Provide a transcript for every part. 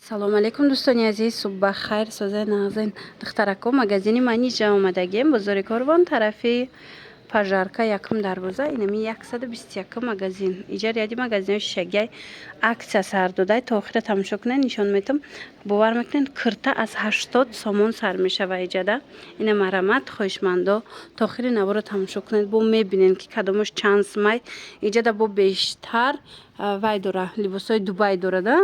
салому алейкум дӯстони азиз, субҳ бахайр. созаи нағзин духтарако, магазини манижа омадагем. бозори Корвон, тарафи пажарка, якум дарвоза. Инами 121 магазин. Иҷа ряди магазини шишагиай аксия сар додай. Та охира тамошо кунед, нишон метам. бовар мекунед, кирта аз 80 сомон сар мешава иҷада. Ина марамат хоҳишмандо то охири навора тамошо кунед. бо мебинед ки кадомаш чанд смай. Иҷада бо бештар вай дора, либосои Дубай дорада.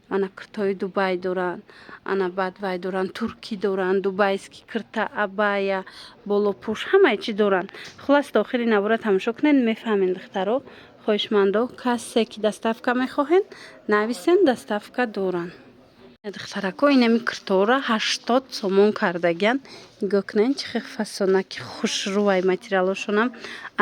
Ана киртои Дубай доранд, ана баъд вай доранд, туркӣ доранд, дубайский кирта, абая, болопӯш, ҳамаи чӣ доранд. хулас то охири навора тамошо кунед, мефаҳмед духтаро. хоҳишмандо, касе ки доставка мехоҳед, нависен, доставка доранд. духтарако, инами киртора 80 сомон кардаган. нигоҳ кунед, чӣ хел фасонаки хушрӯвай материалошонам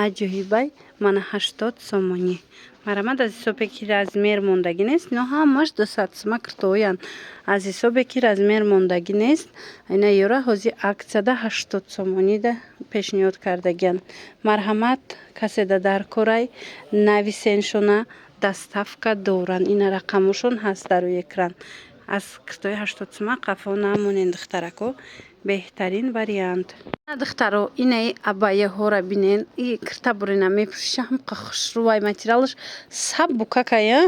аҷоибай. мана 80 сомонӣ. марамад аз ҳисобе ки размер мондагӣ нест. ино ҳамаш 200 сома киртоянд. аз ҳисобе ки размер мондагӣ нест, ина ёра ҳози аксияда 80 сомонида пешниҳод кардаган. марҳамат, каседа дар корай, нависеншона доставка доранд. ина рақамошон ҳаст дар рӯи экран. аз киртои 80 сома қафо намонед духтарако. беҳтарин вариант. духтаро, инаи абаяҳора бинен. и кирта бурина мепӯшиша ҳамқа хушрӯвай материалаш саб букакая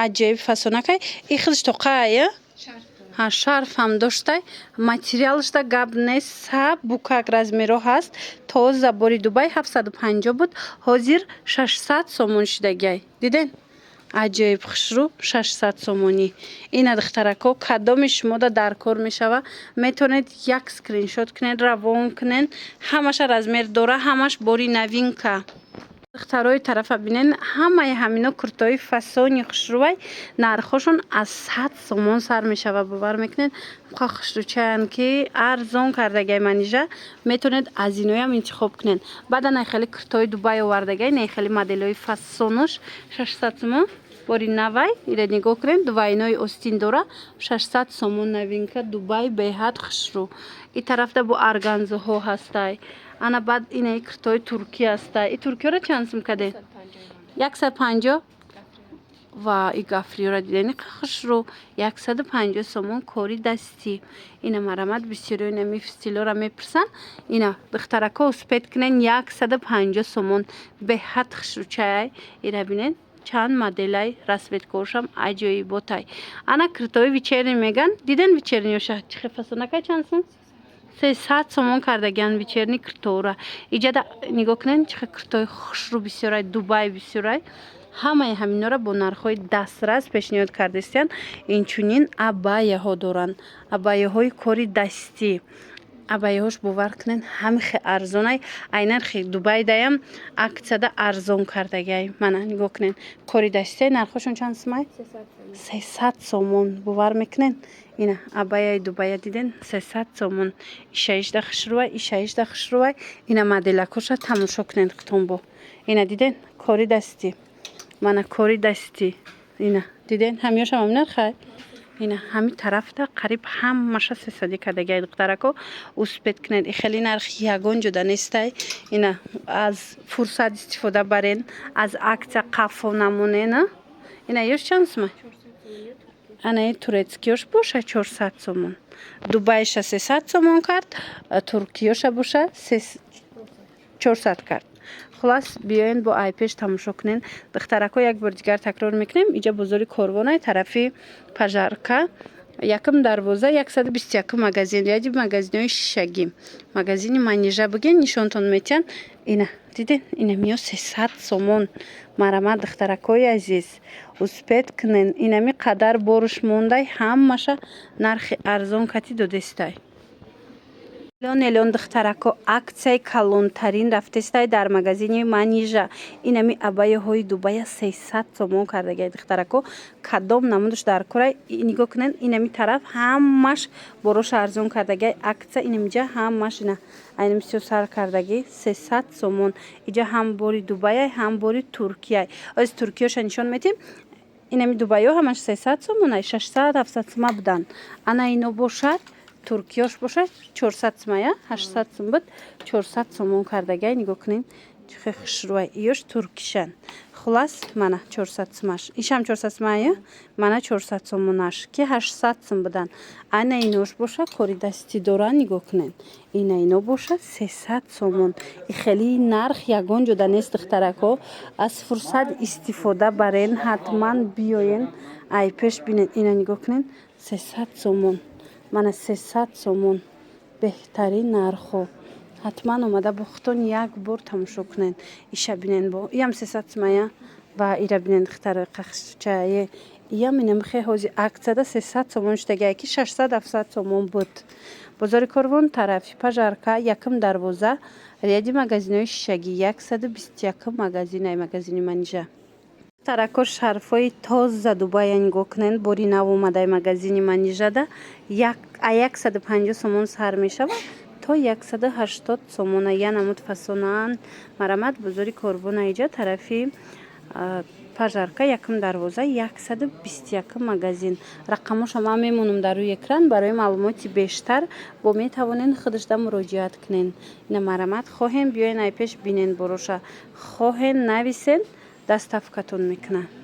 аҷоиб фасонакай. и худаш тоқая шарф ҳам доштай. материалашда гап нест, саб букак размеро ҳаст. тоза бори Дубай 750 буд, ҳозир 600 сомон шидагай. диден аҷоиб хушрӯ 600 сомонӣ. ина духтарако, кадоми шумода дар кор мешава, метавонед як скриншот кунед, равон кунед. ҳамаша размер дора, ҳамаш бори новинка. духтарои тарафа бинен, ҳамаи ҳамино куртои фасони хушрӯвай нархошон аз 100 сомон сар мешава. бовар мекунед, ха хушрӯчаян ки арзон кардагай манижа. метавонед аз иноям интихоб кунед. баъда найхели куртои Дубай овардагай, найхели моделои фасонош 600 сомон. бори навай ира нигоҳ кунед, дувайнои остин дора 600 сомон новинка. Дубай беҳад хушрӯ. и тарафда бо арганзоҳо ҳастай. ана баъд инаи куртои туркӣ ҳастай. и туркиёра чанд сум каде? 150. ва и гафриёра дидани хушрӯ 150 сомон кори дастӣ. ина марамад бисёро инами стилёра мепурсанд. ина духтарако, успед кунед 150 сомон. беҳад хушрӯчаяй. ира бинед чанд моделай расветкошам аҷоиботай. ана киртои вечерни меган. диден вечерниёша чӣ хел фасонакай чанд сум? 300 сомон кардаган вечерни киртора. иҷада нигоҳ кунед, чӣ хел киртои хушрӯ бисёрай, Дубай бисёрай. ҳамаи ҳаминора бо нархҳои дастрас пешниҳод кардастиянд. инчунин абаяҳо доранд. абаяҳои кори дастӣ. абаяҳош бовар кунед, ҳами хел арзонай. айнан хел Дубай даям аксияда арзон кардагай. мана нигоҳ кунед, кори дастии нархошон чанд сумай? 300 сомон. бовар мекунед, ина абаяи Дубая диден 300 сомон. ишаишда хушрӯвай, ишаишда хушрӯвай. ина моделакоша тамошо кунед хутонбо. ина диден кори дастӣ. мана кори дастӣ. ина диден ҳамиёшам ҳамин нархай. ина ҳами тарафта қариб ҳамаша 300 кадагай духтарако. успед кунед, и хели нархи ягон ҷода нестай. ина аз фурсат истифода барен, аз аксия қафо намонена. ина ёш чанд сумай? анаи турецкиёш боша 400 сомон. Дубайша 300 сомон кард, туркиёша боша 400 кард. хулас биёед бо айпеш тамошо кунед. духтарако, як бор дигар такрор мекунем. иҷа бозори Корвонай, тарафи пажарка, якум дарвоза, 121 магазин. ряди магазинои шишагӣ. магазини манижа буген, нишонтон метиҳанд. ина диден, ина миё 300 сомон. марамад духтаракои азиз, успед кунен. инами қадар боруш мондай, ҳамаша нархи арзон кати додестай. элон духтарако, аксияи калонтарин рафтестай дар магазини манижа. инами абаяҳои Дубая 300 сомон кардагай духтарако. кадом намудаш дар корай. нигоҳ кунед, инами тараф ҳамаш борош арзон кардагай. аксия инамиҷа ҳамаш ина айнами сиё сар кардагӣ 300 сомон. иҷа ҳам бори Дубаяй, ҳам бори Туркияй. оз туркиёша нишон метем. инами Дубайё ҳамаш 300 сомонай, 600-700 сома буданд. ана ино бошад, туркиёш бошад 400 сомая, 800 сом буд, 400 сомон кардагай. нигоҳ кунед, чихе хушруай иёш туркишан хулас мана 400 сомаш ишам 400 сомая мана 400 сомонаш ки 800 сом будан ана инош боша кори дасти дора нигоҳ кунед ина ино боша 300 сомон и хели нарх ягон ҷода нест духтарако аз фурсат истифода барен ҳатман биёен ай пеш бинед ина нигоҳ кунед 300 сомон мана 300 сомон беҳтарин нархо ҳатман омада бо худтон як бор тамошо кунед иша бинен бо иам 300 сомая ва ира бинен духтара қахчае иам ина михе ҳози аксияда 300 сомон штаги ки 600 700 сомон буд бозори Корвон тарафи пажарка якм дарвоза ряди магазинои шишагӣ 121 магазин ай магазини манижа тарако шарфои тоза дубая нигоҳ кунед бори нав омадаи магазини манижада 150 сомон сар мешавад то 180 сомона яна мутфасонан марамат бозори Корвон айҷа тарафи пажарка якм дарвоза 121 магазин рақамоша ман мемонам дар рӯи экран барои маълумоти бештар бо метавонен худашда муроҷиат кунен ина марамат хоҳем биёен ай пеш бинен бороша хоҳен нависен доставкатон мекунад